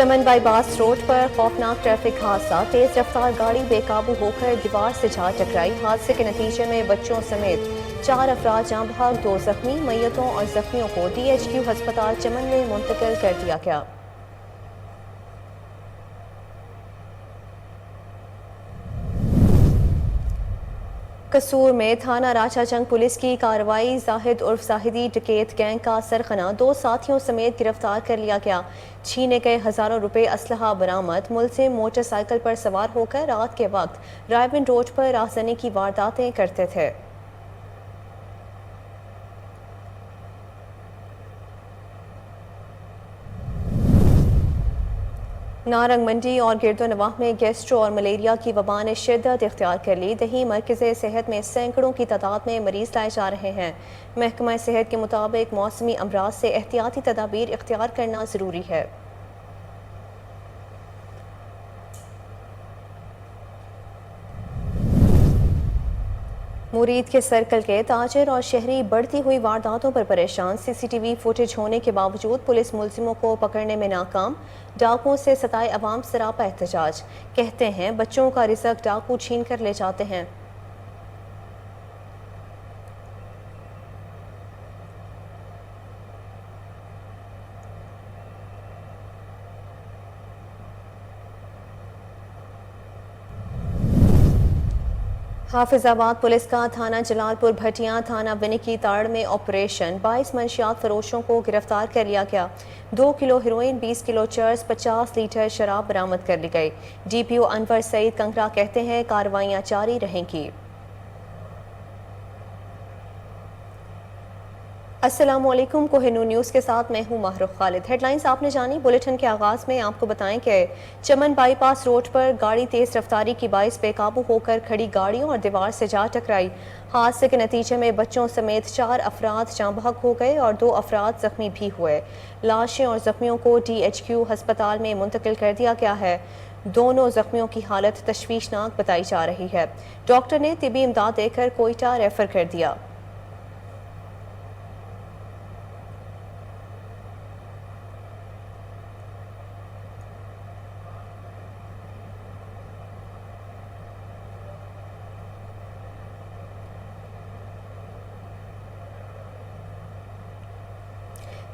چمن by pass road پر خوفناک traffic حادثہ، تیز رفتار گاڑی بے قابو ہو کر دیوار سے جا ٹکرائی۔ حادثے کے نتیجے میں بچوں سمیت 4 افراد جاں بحق، 2 زخمی۔ میتوں اور زخمیوں کو DHQ ہسپتال چمن میں منتقل کر دیا گیا۔ قصور میں تھانہ راجہ جنگ پولیس کی کارروائی، زاہد عرف زاہدی ڈکیت گینگ کا سرغنہ 2 ساتھیوں سمیت گرفتار کر لیا گیا۔ چھینے گئے ہزاروں روپے اسلحہ برآمد۔ ملزم موٹر سائیکل پر سوار ہو کر رات کے وقت رائبن روڈ پر رہزنی کی وارداتیں کرتے تھے۔ نارنگ منڈی اور گرد و نواح میں گیسٹرو اور ملیریا کی وبا نے شدت اختیار کر لی۔ دیہی مرکز صحت میں سینکڑوں کی تعداد میں مریض لائے جا رہے ہیں۔ محکمہ صحت کے مطابق موسمی امراض سے احتیاطی تدابیر اختیار کرنا ضروری ہے۔ مرید کے سرکل کے تاجر اور شہری بڑھتی ہوئی وارداتوں پر پریشان۔ CCTV فوٹیج ہونے کے باوجود پولیس ملزموں کو پکڑنے میں ناکام۔ ڈاکوؤں سے ستائے عوام سراپا احتجاج، کہتے ہیں بچوں کا رزق ڈاکو چھین کر لے جاتے ہیں۔ حافظ آباد پولیس کا تھانہ جلال پور بھٹیاں تھانہ ونی کی تاڑ میں آپریشن، 22 منشیات فروشوں کو گرفتار کر لیا گیا۔ 2 کلو ہیروئن، 20 کلو چرس، 50 لیٹر شراب برآمد کر لی گئی۔ DPO انور سعید کنگرا کہتے ہیں کارروائیاں جاری رہیں گی۔ السلام علیکم، کوہ نور نیوز کے ساتھ میں ہوں ماہرخ خالد۔ ہیڈ لائنز آپ نے جانی۔ بلیٹن کے آغاز میں آپ کو بتائیں کہ چمن بائی پاس روڈ پر گاڑی تیز رفتاری کی باعث بے قابو ہو کر کھڑی گاڑیوں اور دیوار سے جا ٹکرائی۔ حادثے کے نتیجے میں بچوں سمیت 4 افراد جاں بحق ہو گئے اور 2 افراد زخمی بھی ہوئے۔ لاشیں اور زخمیوں کو DHQ ہسپتال میں منتقل کر دیا گیا ہے۔ دونوں زخمیوں کی حالت تشویشناک بتائی جا رہی ہے۔ ڈاکٹر نے طبی امداد دے کر کوئٹہ ریفر کر دیا۔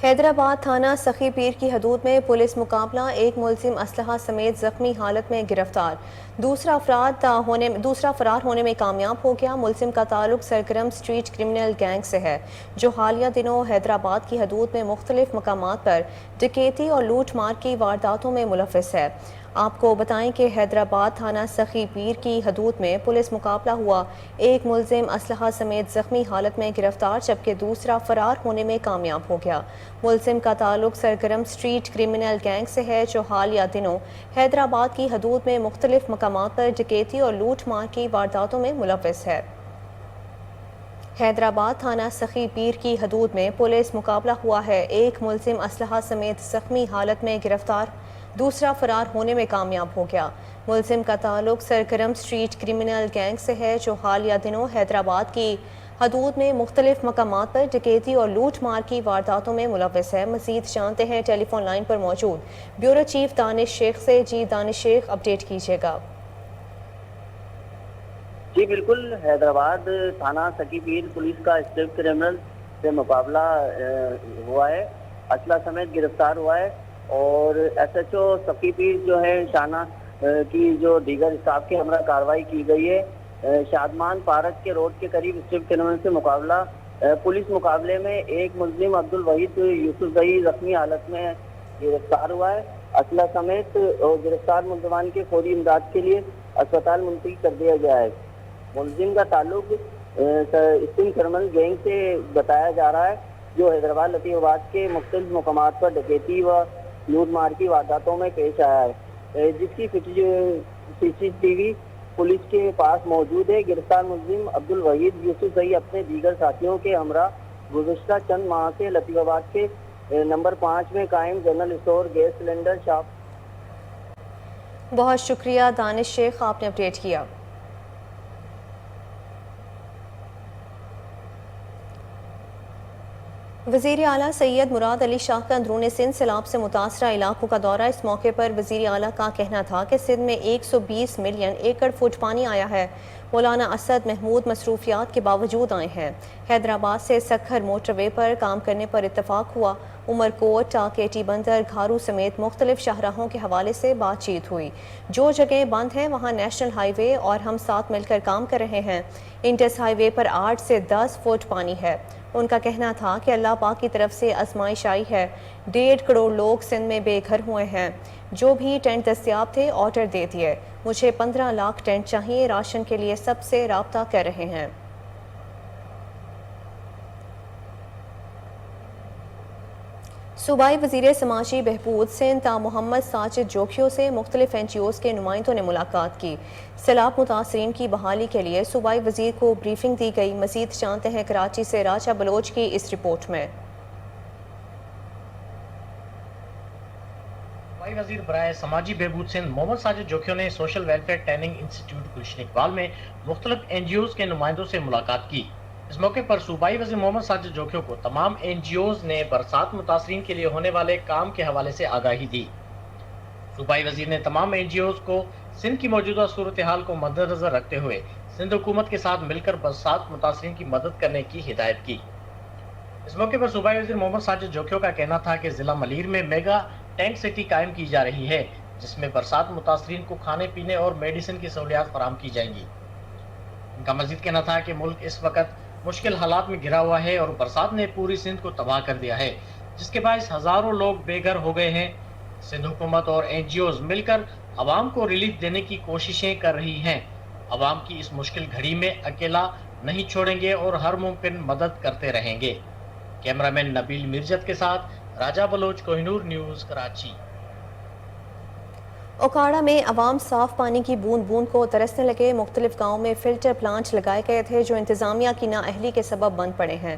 حیدرآباد تھانہ سخی پیر کی حدود میں پولیس مقابلہ، ایک ملزم اسلحہ سمیت زخمی حالت میں گرفتار، دوسرا فرار ہونے میں کامیاب ہو گیا۔ ملزم کا تعلق سرگرم سٹریٹ کرمنل گینگ سے ہے، جو حالیہ دنوں حیدرآباد کی حدود میں مختلف مقامات پر ڈکیتی اور لوٹ مار کی وارداتوں میں ملوث ہے۔ آپ کو بتائیں کہ حیدرآباد تھانہ سخی پیر کی حدود میں پولیس مقابلہ ہوا، ایک ملزم اسلحہ سمیت زخمی حالت میں گرفتار جبکہ دوسرا فرار ہونے میں کامیاب ہو گیا۔ ملزم کا تعلق سرگرم سٹریٹ کرمنل گینگ سے ہے، جو حالیہ دنوں حیدرآباد کی حدود میں مختلف مقامات پر ڈکیتی اور لوٹ مار کی وارداتوں میں ملوث ہے۔ حیدرآباد تھانہ سخی پیر کی حدود میں پولیس مقابلہ ہوا ہے، ایک ملزم اسلحہ سمیت زخمی حالت میں گرفتار، دوسرا فرار ہونے میں کامیاب ہو گیا۔ ملزم کا تعلق سرگرم سٹریٹ کرمنل گینگ سے ہے، جو حالیہ دنوں حیدرآباد کی حدود میں مختلف مقامات پر ڈکیتی اور لوٹ مار کی وارداتوں میں ملوث ہے۔ مزید جانتے ہیں ٹیلی فون لائن پر موجود بیورو چیف دانش شیخ سے۔ جی دانش شیخ، اپڈیٹ کیجیے گا۔ جی بالکل، حیدرآباد تھانہ سخی پیر پولیس کا اسٹریٹ کرمنل سے مقابلہ ہوا ہے، اسلحہ سمیت گرفتار ہوا ہے، اور SHO سخی پیر جو ہے شانہ کی جو دیگر اسٹاف کے ہمراہ کارروائی کی گئی ہے۔ شادمان پارک کے روڈ کے قریب اسٹریٹ کرمنل سے مقابلہ، پولیس مقابلے میں ایک ملزم عبدالوحید یوسف زئی زخمی حالت میں گرفتار ہوا ہے۔ اسلحہ سمیت گرفتار ملزمان کے فوری امداد کے لیے اسپتال منتقل کر دیا گیا ہے۔ ملزم کا تعلق اسٹریٹ کرمنل گینگ سے بتایا جا رہا ہے، جو حیدرآباد لطیف آباد کے مختلف مقامات پر ڈکیتی و لوٹ مار کی وارداتوں میں پیش آیا ہے، جس کی CCTV پولیس کے پاس موجود ہے۔ گرفتار ملزم عبدالوحید یوسف زئی اپنے دیگر ساتھیوں کے ہمراہ گزشتہ چند ماہ سے لطیف آباد کے نمبر 5 میں قائم general store gas cylinder shop. بہت شکریہ دانش شیخ، آپ نے اپڈیٹ کیا۔ वज़ीर आला सैयद मुराद अली शाह का अंदरून सिंध सैलाब से मुतासरा इलाकों का दौरा। इस मौके पर वज़ीर आला का कहना था कि सिंध में 120 मिलियन एकड़ फुट पानी आया है। मौलाना असद महमूद मसरूफियात के बावजूद आए हैं। हैदराबाद से सखर मोटरवे पर काम करने पर इत्तफाक हुआ। उमरकोट, टाकेटी बंदर, घारू समेत मुख्तलिफ शाहराहों के हवाले से बातचीत हुई। जो जगह बंद हैं वहाँ नेशनल हाईवे और हम साथ मिलकर काम कर रहे हैं। इंडस हाईवे पर 8 से 10 फुट पानी है। उनका कहना था कि अल्लाह पाक की तरफ से आजमाइश आई है। 1.5 करोड़ लोग सिंध में बेघर हुए हैं। जो भी टेंट दस्तयाब थे ऑर्डर दे दिए। मुझे 15 लाख टेंट चाहिए। राशन के लिए सबसे राब्ता कर रहे हैं। सूबाई वज़ीर समाजी बहबूद सिंध मोहम्मद साजिद जोखियों से मुख्तलिफ NGOs के नुमाइंदों ने मुलाकात की। सैलाब मुतासरीन की बहाली के लिए सूबाई वज़ीर को ब्रीफिंग दी गई। मज़ीद जानते हैं कराची से राजा बलोच की इस रिपोर्ट में। सूबाई वज़ीर बराए समाजी बहबूद सिंध मोहम्मद साजिद जोखियों ने सोशल वेलफेयर ट्रेनिंग इंस्टीट्यूट गुलशन इकबाल में मुख्तलिफ NGOs के नुमाइंदों से मुलाकात की। इस मौके पर सूबाई वज़ीर मोहम्मद साजिद जोखियों को तमाम NGOs ने बरसात मुतासरीन के लिए होने वाले काम के हवाले से आगाही दी। सूबाई वज़ीर ने तमाम NGOs को सिंध की मौजूदा सूरत हाल को मद्देनजर रखते हुए सिंध हुकूमत के साथ मिलकर बरसात मुतासरीन की मदद करने की हिदायत की। इस मौके पर सूबाई वज़ीर मोहम्मद साजिद जोखियों का कहना था कि जिला मलीर में मेगा टैंक सिटी कायम की जा रही है, जिसमें बरसात मुतासरीन को खाने पीने और मेडिसिन की सहूलियात फराहम की जाएंगी। उनका मजीद कहना था कि मुल्क इस वक्त मुश्किल हालात में घिरा हुआ है और बरसात ने पूरी सिंध को तबाह कर दिया है, जिसके बायस हजारों लोग बेघर हो गए हैं। सिंध हुकूमत और NGOs मिलकर अवाम को रिलीफ देने की कोशिशें कर रही हैं। अवाम की इस मुश्किल घड़ी में अकेला नहीं छोड़ेंगे और हर मुमकिन मदद करते रहेंगे। कैमरामैन नबील मिर्जत के साथ राजा बलोच, कोहिनूर न्यूज़, कराची। ओकाड़ा में अवाम साफ पानी की बूंद बूंद को तरसने लगे। मुख्तलिफ गाँव में फिल्टर प्लांट लगाए गए थे जो इंतजामिया की नाअहली के सबब बंद पड़े हैं।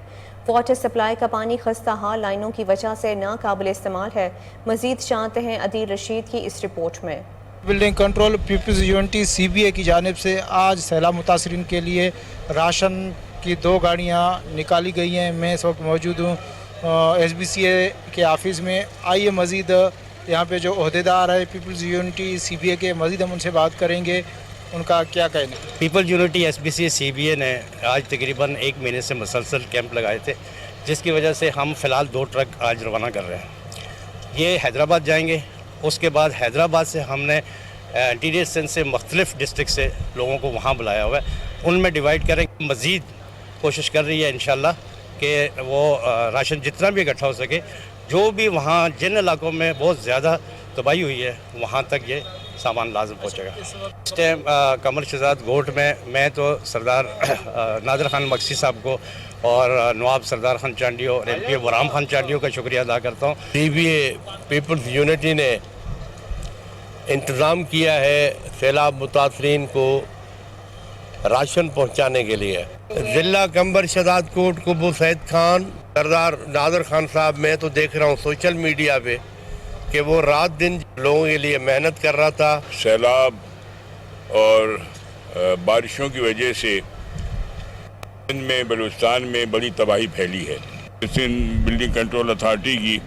वाटर सप्लाई का पानी खस्ता हाल लाइनों की वजह से नाकाबिल इस्तेमाल है। मजीद जानते हैं अदील रशीद की इस रिपोर्ट में। Building control people's unity CBA की जानिब से आज सैलाब मुतासरीन के लिए राशन की 2 गाड़ियाँ निकाली गई हैं। मैं इस वक्त मौजूद हूँ SBCA के ऑफिस में। आइए मज़ीद यहाँ पे जो ओहदेदार है पीपल्स यूनिटी CBA के, मज़ीद हम उनसे बात करेंगे, उनका क्या कहना है। पीपल यूनिटी SBCA CBA ने आज तकरीबन 1 महीने से मुसलसल कैंप लगाए थे, जिसकी वजह से हम फ़िलहाल 2 ट्रक आज रवाना कर रहे हैं। ये हैदराबाद जाएंगे। उसके बाद हैदराबाद से हमने इंटीरियर सिंध से मुख्तलिफ डिस्ट्रिक्ट से लोगों को वहाँ बुलाया हुआ है, उनमें डिवाइड करेंगे। मज़ीद कोशिश कर रही है इंशाल्लाह कि वो राशन जितना भी इकट्ठा हो सके, जो भी वहाँ जिन इलाकों में बहुत ज़्यादा तबाही हुई है वहाँ तक ये सामान लाजम पहुँचेगा। इस टाइम कमर शहजाद गोट में मैं तो सरदार नादिर खान मक्सी साहब को और नवाब सरदार खान चांडी और MP बराम खान चांडियों का शुक्रिया अदा करता हूँ। CBA पीपल्स यूनिटी ने इंतज़ाम किया है सैलाब मुतासरीन को राशन पहुँचाने के लिए। ज़िला कंबर शहजाद कोट कुबू सैद खान, सरदार नादिर खान साहब, मैं तो देख रहा हूँ सोशल मीडिया पे कि वो रात दिन लोगों के लिए मेहनत कर रहा था। सैलाब और बारिशों की वजह से सिंध में, बलूचिस्तान में बड़ी तबाही फैली है। सिंध बिल्डिंग कंट्रोल अथॉरिटी की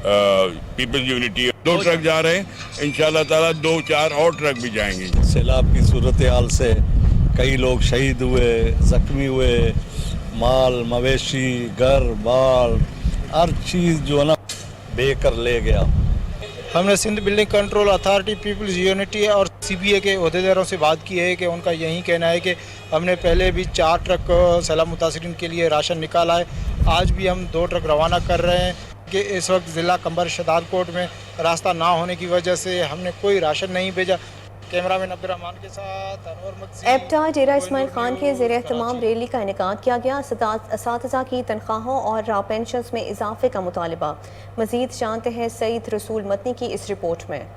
पीपल्स यूनिटी 2 ट्रक जा रहे हैं, इंशाल्लाह ताला 2-4 और ट्रक भी जाएंगे। सैलाब की सूरत हाल से कई लोग शहीद हुए, ज़ख्मी हुए, माल मवेशी घर बार हर चीज़ जो है ना बेकर ले गया। हमने Sindh building control authority people's unity और CBA के अहदेदारों से बात की है कि उनका यही कहना है कि हमने पहले भी 4 ट्रक सैलाब मुतासरीन के लिए राशन निकाला है। आज भी हम 2 ट्रक रवाना कर रहे हैं कि इस वक्त ज़िला कंबर शहजाद कोट में रास्ता ना होने की वजह से हमने कोई राशन नहीं भेजा। कैमरामैन अब्दुर्रहमान के साथ अनवर मक्सी। एप्टा डेरा इस्माइल खान के ज़ेर एहतमाम रैली का इनेकाद किया गया। असातिज़ा की तनख्वाहों और पेंशन्स में इजाफे का मुतालबा। मज़ीद जानते हैं सईद रसूल मतनी की इस रिपोर्ट में।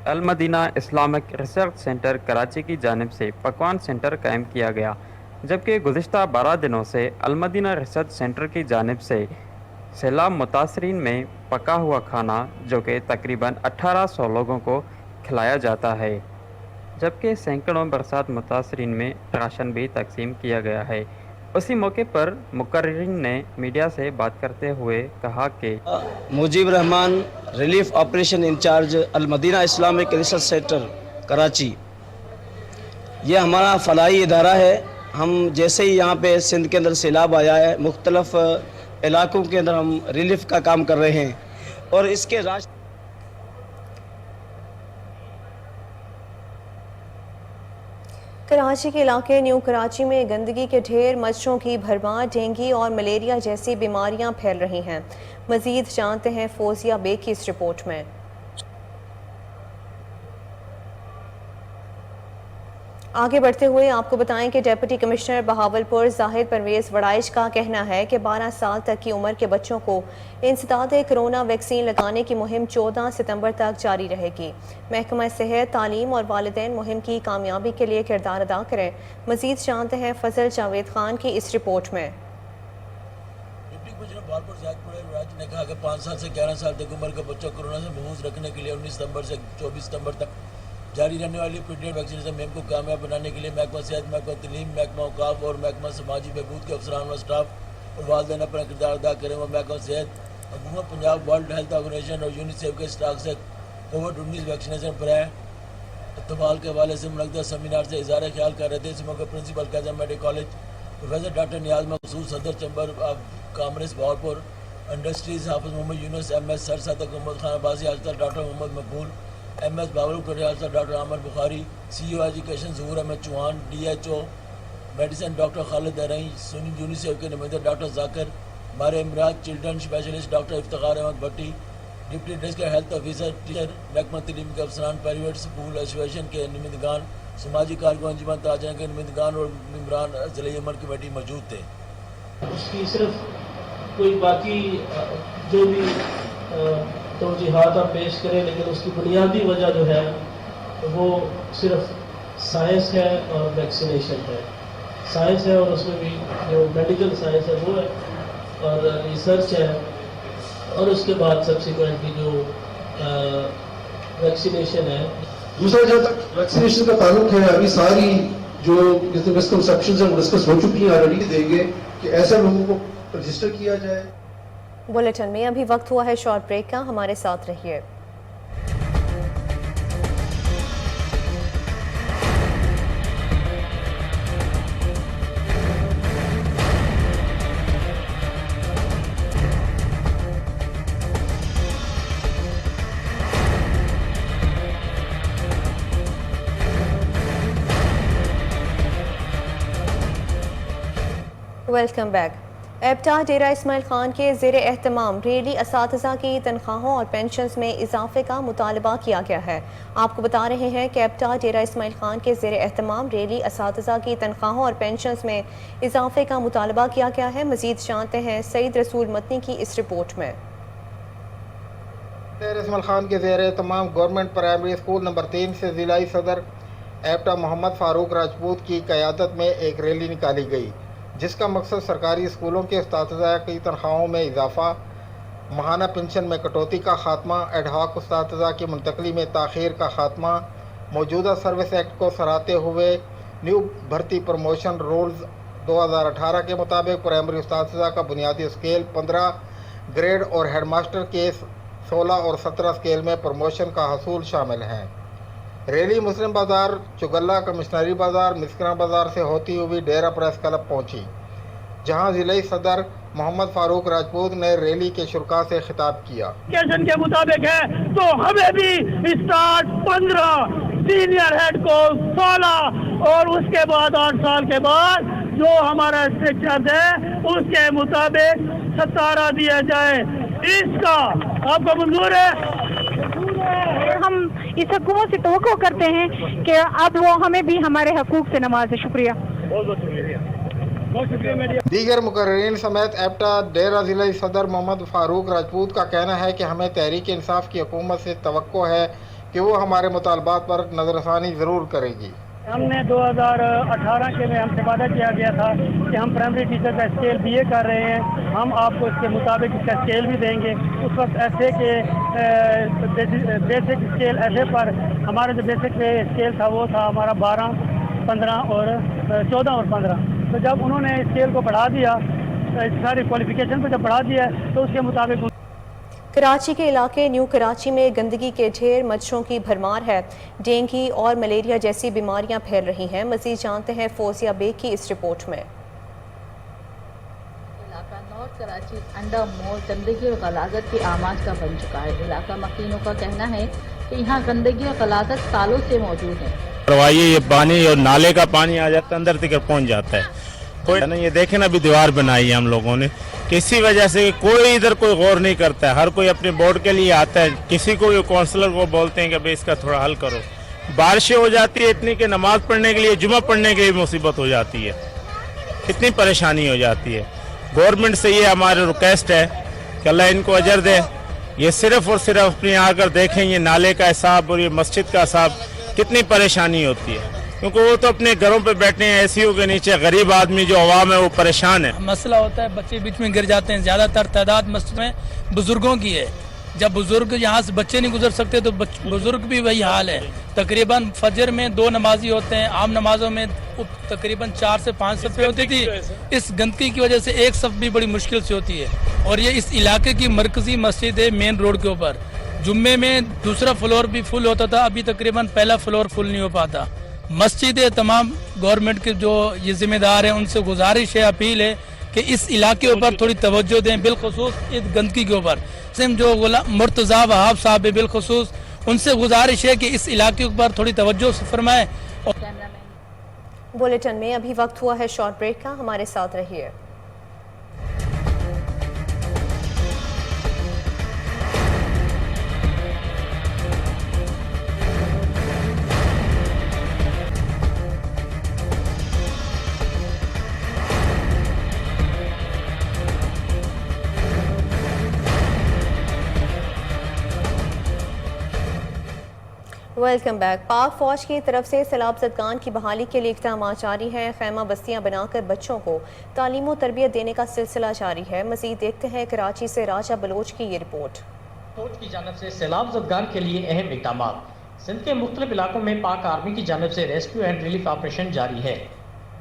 Al Madina Islamic research centre Karachi की जानिब से पकवान सेंटर कायम किया गया, जबकि गुज़िश्ता 12 दिनों से अल मदीना रिसर्च सेंटर की जानिब से सैलाब मुतासरीन में पका हुआ खाना जो कि तकरीबन 1800 लोगों को खिलाया जाता है। जबकि सैकड़ों बरसात मुतासरीन में राशन भी तकसीम किया गया है। उसी मौके पर मुकर्रिरीन ने मीडिया से बात करते हुए कहा कि Mujib Rahman, relief operation incharge Almadina Islamic research centre Karachi, ये हमारा फलाही इदारा है। हम जैसे ही यहाँ पे सिंध के अंदर सैलाब आया है, मुख्तलिफ इलाकों के अंदर हम रिलीफ का काम कर रहे हैं और इसके कराची के इलाके न्यू कराची में गंदगी के ढेर, मच्छरों की भरमार, डेंगू और मलेरिया जैसी बीमारियां फैल रही हैं। मजीद जानते हैं फौजिया बेग की इस रिपोर्ट में। आगे बढ़ते हुए आपको बताएं कि डिप्टी कमिश्नर बहावलपुर जाहिद परवेज वड़ाइच का कहना है कि 12 साल तक की उम्र के बच्चों को इंसदाद कोरोना वैक्सीन लगाने की मुहिम 14 सितंबर तक जारी रहेगी। महकमा सेहत, तालीम और वालिदैन मुहिम की कामयाबी के लिए किरदार अदा करें। मजीद जानते हैं फजल जावेद खान की इस रिपोर्ट में। डिप्टी कमिश्नर बहावलपुर जाहिद परवेज वड़ाइच ने कहा कि 5 साल से 11 साल तक उम्र के बच्चों को कोरोना से महफूज रखने के लिए 19 सितंबर से 24 सितंबर तक जारी रहने वाली पीरियड वैक्सीनेशन मुहिम को कामयाब बनाने के लिए महकमा सेहत, महकमा तालीम, महकमा औकाफ और महकमा समाजी बहबूद के अफसरान व स्टाफ और वालिदैन अपना किरदार अदा करें। वह महकमा सेहत, हुकूमत पंजाब, वर्ल्ड हेल्थ ऑर्गेनाइजेशन और यूनिसेफ के स्टाफ से कोविड-19 वैक्सीनेशन पर इत्तफाक के हवाले से मुनक़्क़दा सेमिनार से इज़हार ख्याल कर रहे थे। इस मौके प्रिंसिपल काज़म medical college professor doctor Niaz Makhsoos, सदर chamber of commerce Bahawalpur industries Hafiz Mohammad Younis, MS sir Sadiq Mohammad Khan Abbasi, अस्पताल डॉक्टर मोहम्मद मकबूल, MS बहावलपुर अस्पताल doctor Amir Bukhari, CEO education Zahoor Ahmed Chauhan, DHO medicine doctor Khalid Darai, सुनी यूनिसेफ के नुमाइंदे डॉक्टर जाकिर, मारे इमराज, children specialist doctor Iftikhar Ahmed Bhatti, deputy district health officer, teacher, महकमा तालीम के अफसरान, प्राइवेट स्कूल एसोसिएशन के नुमाइंदगान, समाजी कारकुन, अंजुमन ताजरा के नुमाइंदगान और मेम्बरान ज़िला अमल कमेटी मौजूद थे। उसकी सिर्फ कोई बाकी जो भी तौजीहात आप पेश करें, लेकिन उसकी बुनियादी वजह जो है वो सिर्फ साइंस है और वैक्सीनेशन है। साइंस है और उसमें भी जो मेडिकल साइंस है वो है और रिसर्च है, और उसके बाद सब्सिक्वेंटली जो वैक्सीनेशन है। दूसरा जहाँ तक वैक्सीनेशन का ताल्लुक है, अभी सारी जो मिसकंसेप्शंस हैं वो डिस्कस हो चुकी हैं ऑलरेडी, देंगे कि ऐसे लोगों को रजिस्टर किया जाए। बुलेटिन में अभी वक्त हुआ है शॉर्ट ब्रेक का, हमारे साथ रहिए। Welcome back. APTA Dera Ismail Khan के ज़ेर एहतमाम रेली असातिज़ा की तनख्वाहों और पेंशन्स में इजाफे का मुतालबा किया गया है। आपको बता रहे हैं कि एप्टा डेरा इस्माइल खान के ज़ेर एहतमाम रेली असातिज़ा की तनख्वाहों और पेंशन्स में इजाफे का मुतालबा किया गया है। मज़ीद जानते हैं सईद रसूल मतनी की इस रिपोर्ट में। डेरा इस्माइल खान के ज़ेर एहतमाम गवर्नमेंट प्राइमरी स्कूल नंबर 3 से ज़िलाई सदर एप्टा मोहम्मद फ़ारूक राजपूत की क़यादत में एक रैली निकाली गई, जिसका मकसद सरकारी स्कूलों के उस्तातिज़ा की तनख्वाहों में इजाफ़ा, माहाना पेंशन में कटौती का खात्मा, एडहॉक उस्तातिज़ा की मुंतकली में ताख़ीर का खात्मा, मौजूदा सर्विस एक्ट को सराहते हुए न्यू भर्ती प्रमोशन रूल्स 2018 के मुताबिक प्राइमरी उस्तातिज़ा का बुनियादी स्केल 15 ग्रेड और हेडमास्टर के 16 और 17 स्केल में प्रमोशन का हसूल शामिल हैं। रैली मुस्लिम बाज़ार, चुगल्ला, कमिश्नरी बाज़ार, मिस्करा बाज़ार से होती हुई डेरा प्रेस क्लब पहुंची, जहां ज़िले सदर मोहम्मद फ़ारूक राजपूत ने रैली के शुरका से खिताब किया। के मुताबिक है तो हमें भी स्टार्ट 15, सीनियर हेड को 16 और उसके बाद 8 साल के बाद जो हमारा स्ट्रक्चर है उसके मुताबिक 17 दिया जाए। इसका आपको मंजूर है? हम इस हुकूमत से तवक्को करते हैं कि अब वो हमें भी हमारे हकूक से नवाजे। शुक्रिया। दीगर मुकर्रीन समेत एप्टा डेरा ज़िला सदर मोहम्मद फ़ारूक राजपूत का कहना है कि हमें तहरीक इंसाफ की हुकूमत से तवक्को है कि वो हमारे मुतालबात पर नज़रसानी ज़रूर करेगी। हमने 2018 के में हमसे वादा किया गया था कि हम प्राइमरी टीचर का स्केल BA कर रहे हैं, हम आपको इसके मुताबिक इसका स्केल भी देंगे। उस वक्त ऐसे के बेसिक स्केल ऐसे पर हमारा जो बेसिक स्केल था वो था हमारा 12, 15 और 14 और 15। तो जब उन्होंने स्केल को बढ़ा दिया, सारी क्वालिफिकेशन को जब बढ़ा दिया तो उसके मुताबिक कराची के इलाके न्यू कराची में गंदगी के ढेर, मच्छरों की भरमार है। डेंगू और मलेरिया जैसी बीमारियां फैल रही हैं। मज़ीद जानते हैं फौजिया बेग की इस रिपोर्ट में। इलाका नॉर्थ कराची अंडर मोर गंदगी और गलाजत की आमाज का बन चुका है। इलाका मकीनों का कहना है कि यहाँ गंदगी और गलाजत सालों से मौजूद है। करवाइए, ये पानी और नाले का पानी आ जाता है, अंदर तक पहुँच जाता है। कोई ना, ये देखे ना, अभी दीवार बनाई है हम लोगों ने, किसी वजह से कोई इधर कोई गौर नहीं करता है। हर कोई अपने बोर्ड के लिए आता है, किसी को काउंसलर को बोलते हैं कि भाई इसका थोड़ा हल करो। बारिशें हो जाती है इतनी कि नमाज पढ़ने के लिए, जुमा पढ़ने के लिए मुसीबत हो जाती है, कितनी परेशानी हो जाती है। गवर्नमेंट से ये हमारी रिक्वेस्ट है कि अल्लाह इनको अजर दे। ये सिर्फ और सिर्फ अपने आकर देखें ये नाले का हिसाब और ये मस्जिद का हिसाब, कितनी परेशानी होती है, क्योंकि वो तो अपने घरों पे बैठे हैं एसीओ के नीचे। गरीब आदमी जो अवाम है वो परेशान है। मसला होता है बच्चे बीच में गिर जाते हैं। ज़्यादातर तादाद मस्जिद में बुजुर्गों की है। जब बुजुर्ग यहाँ से बच्चे नहीं गुजर सकते तो बुजुर्ग भी वही हाल है। तकरीबन फजर में 2 नमाजी होते हैं, आम नमाजों में तकरीबन 4 से 5 सफ़े होती थी। इस गंदगी की वजह से एक सफ़ भी बड़ी मुश्किल से होती है। और ये इस इलाके की मरकजी मस्जिद है, मेन रोड के ऊपर। जुम्मे में दूसरा फ्लोर भी फुल होता था, अभी तकरीबन पहला फ्लोर फुल नहीं हो पाता। मस्जिद तमाम गवर्नमेंट के जो ये जिम्मेदार हैं उनसे गुजारिश है, अपील है कि इस इलाके ऊपर थोड़ी तवज्जो दें, बिलखुसूस इस गंदगी के ऊपर। सिम जो मुर्तज़ा वहाब साहब है बिलखुसूस, उनसे गुजारिश है कि इस इलाके ऊपर थोड़ी तवज्जो से फरमाएं। बुलेटिन में अभी वक्त हुआ है शॉर्ट ब्रेक का, हमारे साथ रहिए। Welcome back. पाक फौज की तरफ से सैलाब ज़दगान की बहाली के लिए इक़दाम जारी है। खैमा बस्तियां बनाकर बच्चों को तालीम और तरबियत देने का सिलसिला जारी है। मज़ीद देखते हैं कराची से राजा बलोच की ये रिपोर्ट। फौज की जानिब से सैलाब ज़दगान के लिए अहम इक़दाम। सिंध के मुख्तलिफ इलाकों में पाक आर्मी की जानिब से रेस्क्यू एंड रिलीफ ऑपरेशन जारी है।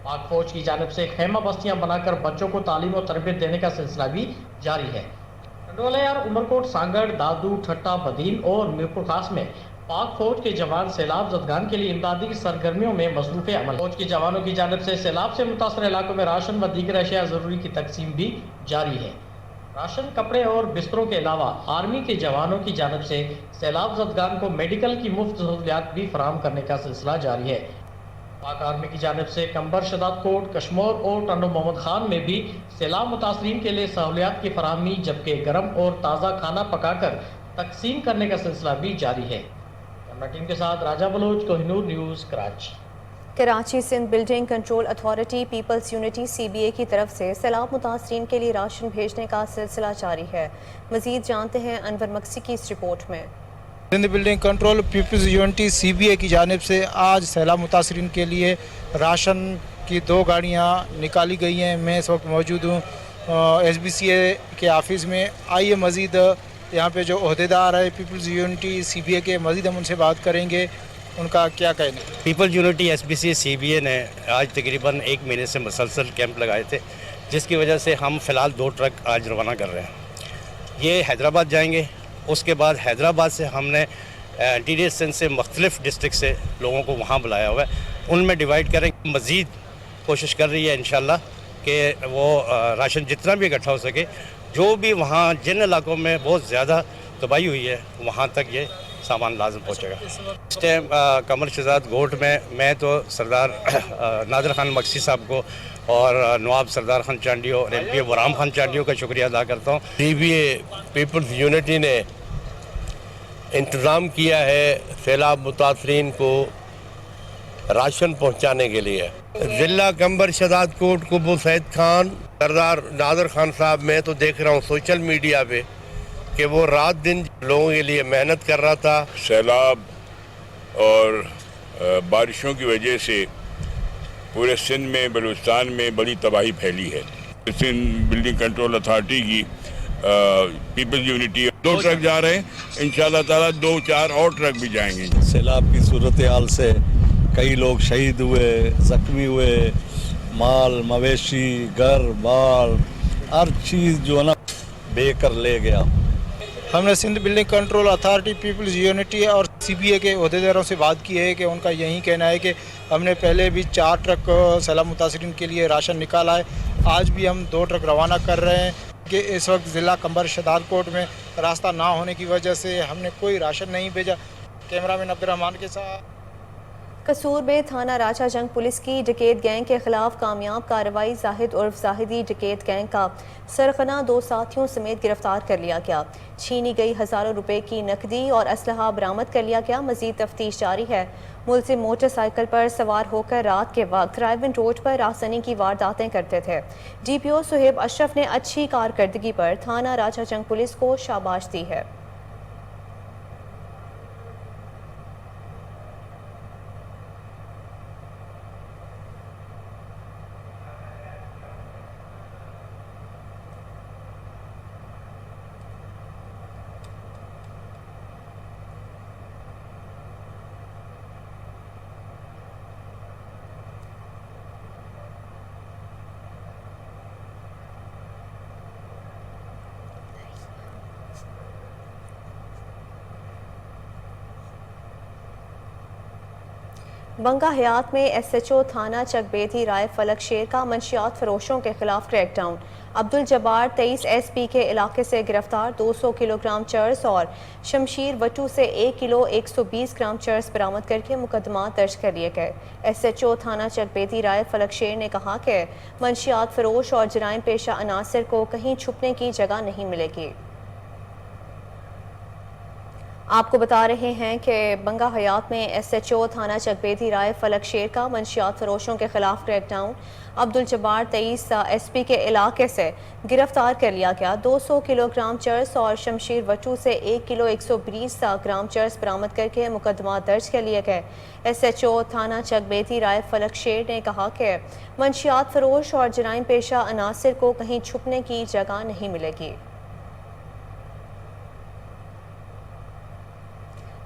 पाक फौज की जानिब से खैमा बस्तियां बनाकर बच्चों को तालीम और तरबियत देने का सिलसिला भी जारी है। कंडोलायार, उमरकोट, सांगड़, दादू, ठट्टा, बदीन और मीरपुर खास में पाक फौज के जवान सैलाब ज़दगान के लिए इमदादी सरगर्मियों में मसरूफ़ अमल। फौज के जवानों की जानिब से सैलाब से मुतासर इलाकों में राशन व दीगर अशिया ज़रूरी की तकसीम भी जारी है। राशन, कपड़े और बिस्तरों के अलावा आर्मी के जवानों की जानिब से सैलाब ज़दगान को मेडिकल की मुफ्त सहूलियात भी फराहम करने का सिलसिला जारी है। पाक आर्मी की जानिब से कंबर, शदाद कोट, कश्मोर और टंडो मोहम्मद खान में भी सैलाब मुतासरीन के लिए सहूलियात की फराहमी, जबकि गर्म और ताज़ा खाना पकाकर तकसीम करने का सिलसिला भी जारी है। टीम के साथ Raja Baloch, Kohinoor news, Karachi. Karachi Sindh building control authority people's unity CBA की तरफ से सैलाब मुतासरीन के लिए राशन भेजने का सिलसिला जारी है। मज़ीद जानते हैं अनवर मक्सी की इस रिपोर्ट में। Sindh building control people's unity CBA की जानिब से आज सैलाब मुतासरीन के लिए राशन की 2 गाड़ियाँ निकाली गई हैं। मैं इस वक्त मौजूद हूँ SBCA के ऑफिस में। आइए मज़ीद यहाँ पे जो ओहदेदार है पीपल्स यूनिटी CBA के, मज़ीद हम उनसे बात करेंगे, उनका क्या कहना है। पीपल्स यूनिटी SBCA CBA ने आज तकरीबन 1 महीने से मुसलसल कैंप लगाए थे, जिसकी वजह से हम फ़िलहाल 2 ट्रक आज रवाना कर रहे हैं। ये हैदराबाद जाएंगे, उसके बाद हैदराबाद से हमने इंटीरियर सिंध से मुख्तलिफ डिस्ट्रिक्ट से लोगों को वहाँ बुलाया हुआ है, उनमें डिवाइड करेंगे। मज़ीद कोशिश कर रही है इंशाल्लाह कि वो राशन जितना भी इकट्ठा हो सके, जो भी वहाँ जिन इलाकों में बहुत ज़्यादा तबाही हुई है वहाँ तक ये सामान लाजम पहुँचेगा। इस टाइम कमर शहजाद गोट में मैं तो सरदार नादिर खान मक्सी साहब को और नवाब सरदार खान चांडियो और MP वराम खान चांडियो का शुक्रिया अदा करता हूँ। CBA पीपल्स यूनिटी ने इंतज़ाम किया है सैलाब मुतासरीन को राशन पहुँचाने के लिए। ज़िला कंबर शहजाद कोट कुबू सैद खान, सरदार नादिर खान साहब, मैं तो देख रहा हूँ सोशल मीडिया पे कि वो रात दिन लोगों के लिए मेहनत कर रहा था। सैलाब और बारिशों की वजह से पूरे सिंध में बलूचिस्तान में बड़ी तबाही फैली है। सिंध बिल्डिंग कंट्रोल अथॉरिटी की पीपल्स यूनिटी 2 ट्रक जा रहे हैं, इंशाल्लाह ताला 2-4 और ट्रक भी जाएंगे। सैलाब की सूरत हाल से कई लोग शहीद हुए, ज़ख्मी हुए, माल मवेशी घर बार हर चीज़ जो है ना बेकर ले गया। हमने Sindh building control authority people's unity और CBA के अहदेदारों से बात की है कि उनका यही कहना है कि हमने पहले भी 4 ट्रक सैलाब मुतासरीन के लिए राशन निकाला है। आज भी हम 2 ट्रक रवाना कर रहे हैं कि इस वक्त ज़िला कंबर शहदादकोट में रास्ता ना होने की वजह से हमने कोई राशन नहीं भेजा। कैमरामैन अब्दुर्रहमान के साथ। कसूर में थाना राजा जंग पुलिस की डकैत गैंग के खिलाफ कामयाब कार्रवाई। जाहिद उर्फ जाहिदी डकैत गैंग का सरगना 2 साथियों समेत गिरफ्तार कर लिया गया। छीनी गई हज़ारों रुपए की नकदी और असलहा बरामद कर लिया गया। मजीद तफ्तीश जारी है। मुलजिम मोटरसाइकिल पर सवार होकर रात के वक्त रायवन रोड पर राहसनी की वारदातें करते थे। DPO सुहेब अशरफ ने अच्छी कारकर्दगी पर थाना राजा जंग पुलिस को शाबाश दी है। बंगा हयात में SHO थाना चकबेती राय फलक शेर का मंशियात फरोशों के खिलाफ क्रैकडाउन। अब्दुल जब्बार 23 SP के इलाके से गिरफ्तार। 200 किलोग्राम चर्स और शमशीर वटू से 1 किलो 120 ग्राम चर्स बरामद करके मुकदमा दर्ज कर लिए गए। SHO थाना चकबेती राय फलक शेर ने कहा कि मंशियात फरोश और जराइम पेशा अनासर को कहीं छुपने की जगह नहीं मिलेगी। आपको बता रहे हैं कि बंगा हयात में SHO थाना चकबेती राय फलक शेर का मंशियात फरोशों के खिलाफ क्रैकडाउन। अब्दुल जब्बार 23 SP के इलाके से गिरफ्तार कर लिया गया। 200 किलोग्राम चर्स और शमशीर वटू से 1 किलो 120 ग्राम चर्स बरामद करके मुकदमा दर्ज कर लिए गए। SHO थाना चकबेती राय फलक शेर ने कहा कि मंशियात फरोश और जराइम पेशा अनासर को कहीं छुपने की जगह नहीं मिलेगी।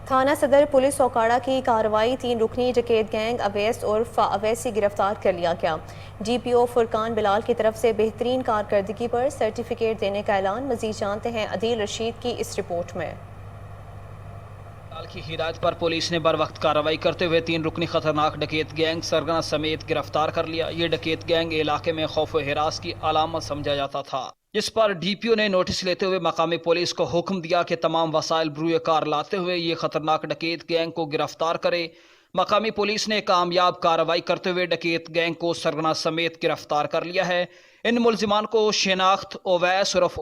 थाना सदर पुलिस औकाड़ा की कार्रवाई। 3 रुकनी डकैत गैंग अवैस उर्फ अवैसी गिरफ्तार कर लिया गया। DPO फुरकान बिलाल की तरफ से बेहतरीन कारकर्दगी पर सर्टिफिकेट देने का ऐलान। मजीद जानते हैं अदील रशीद की इस रिपोर्ट में। की हिदायत पर पुलिस ने बर वक्त कार्रवाई करते हुए 3 रुकनी खतरनाक डकैत गैंग सरगना समेत गिरफ्तार कर लिया। ये डकैत गैंग इलाके में खौफ व हिरास की अलामत समझा जाता था, जिस पर DPO ने नोटिस लेते हुए मकामी पुलिस को हुक्म दिया कि तमाम वसाइल बरूए कार लाते हुए ये खतरनाक डकैत गैंग को गिरफ्तार करे। मकामी पुलिस ने कामयाब कार्रवाई करते हुए डकैत गैंग को सरगना समेत गिरफ्तार कर लिया है। इन मुलजिमान को शिनाख्त ओवैस उर्फ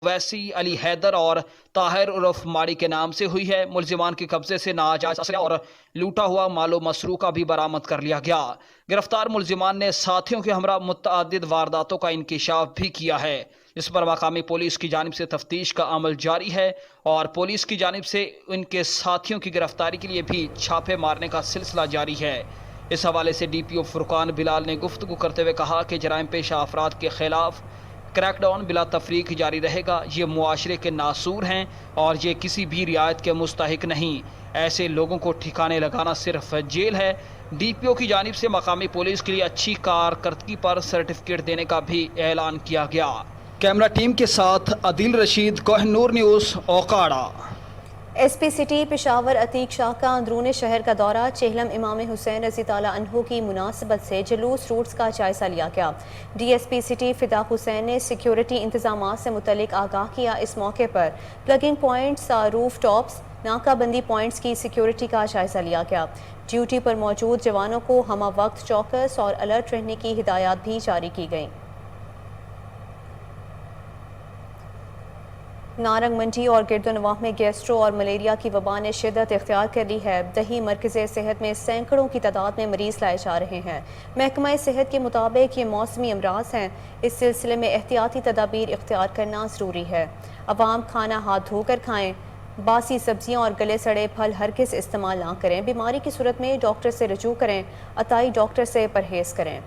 वैसी अली हैदर और ताहिर उर्फ माड़ी के नाम से हुई है। मुलजिमान के कब्जे से नाजायज असला और लूटा हुआ मालो मसरूका भी बरामद कर लिया गया। गिरफ्तार मुलजिमान ने साथियों के हमरा मुतअद्दिद वारदातों का इंकिशाफ भी किया है, जिस पर मकामी पुलिस की जानिब से तफ्तीश का अमल जारी है और पुलिस की जानिब से इनके साथियों की गिरफ्तारी के लिए भी छापे मारने का सिलसिला जारी है। इस हवाले से DPO फुरकान बिलाल ने गुफ्तगू करते हुए कहा कि जराइम पेशा अफराद के खिलाफ क्रैकडाउन बिला तफरीक जारी रहेगा। ये मुआशरे के नासूर हैं और ये किसी भी रियायत के मुस्तहिक नहीं। ऐसे लोगों को ठिकाने लगाना सिर्फ जेल है। DPO की जानिब से मकामी पुलिस के लिए अच्छी कारकर्दगी पर सर्टिफिकेट देने का भी ऐलान किया गया। कैमरा टीम के साथ Adeel Rasheed, Kohinoor news, Okara. SP city Peshawar Atiq Shah का अंदरूनी शहर का दौरा। चेहलम इमाम हुसैन रज़ी ताला अन्हु की मुनासबत से जुलूस रूट्स का जायजा लिया गया। DSP सिटी फिदा हुसैन ने सिक्योरिटी इंतजाम से मुतलिक आगाह किया। इस मौके पर प्लगिंग पॉइंट्स, रूफ टॉप्स, नाकाबंदी पॉइंट्स की सिक्योरिटी का जायजा लिया गया। ड्यूटी पर मौजूद जवानों को हमा वक्त चौकस और अलर्ट रहने की हिदायत भी जारी की गई। नारंग मंडी और गिरदोनवाह में गैस्ट्रो और मलेरिया की वबा ने शिद्दत इख्तियार कर ली है। दही मरकज़ सेहत में सैकड़ों की तादाद में मरीज़ लाए जा रहे हैं। महकमा सेहत के मुताबिक ये मौसमी अमराज हैं। इस सिलसिले में एहतियाती तदाबीर इख्तियार करना ज़रूरी है। अवाम खाना हाथ धोकर खाएँ, باسی سبزیاں اور گلے سڑے پھل ہرگز استعمال نہ کریں، بیماری کی صورت میں ڈاکٹر سے رجوع کریں، عطائی ڈاکٹر سے پرہیز کریں۔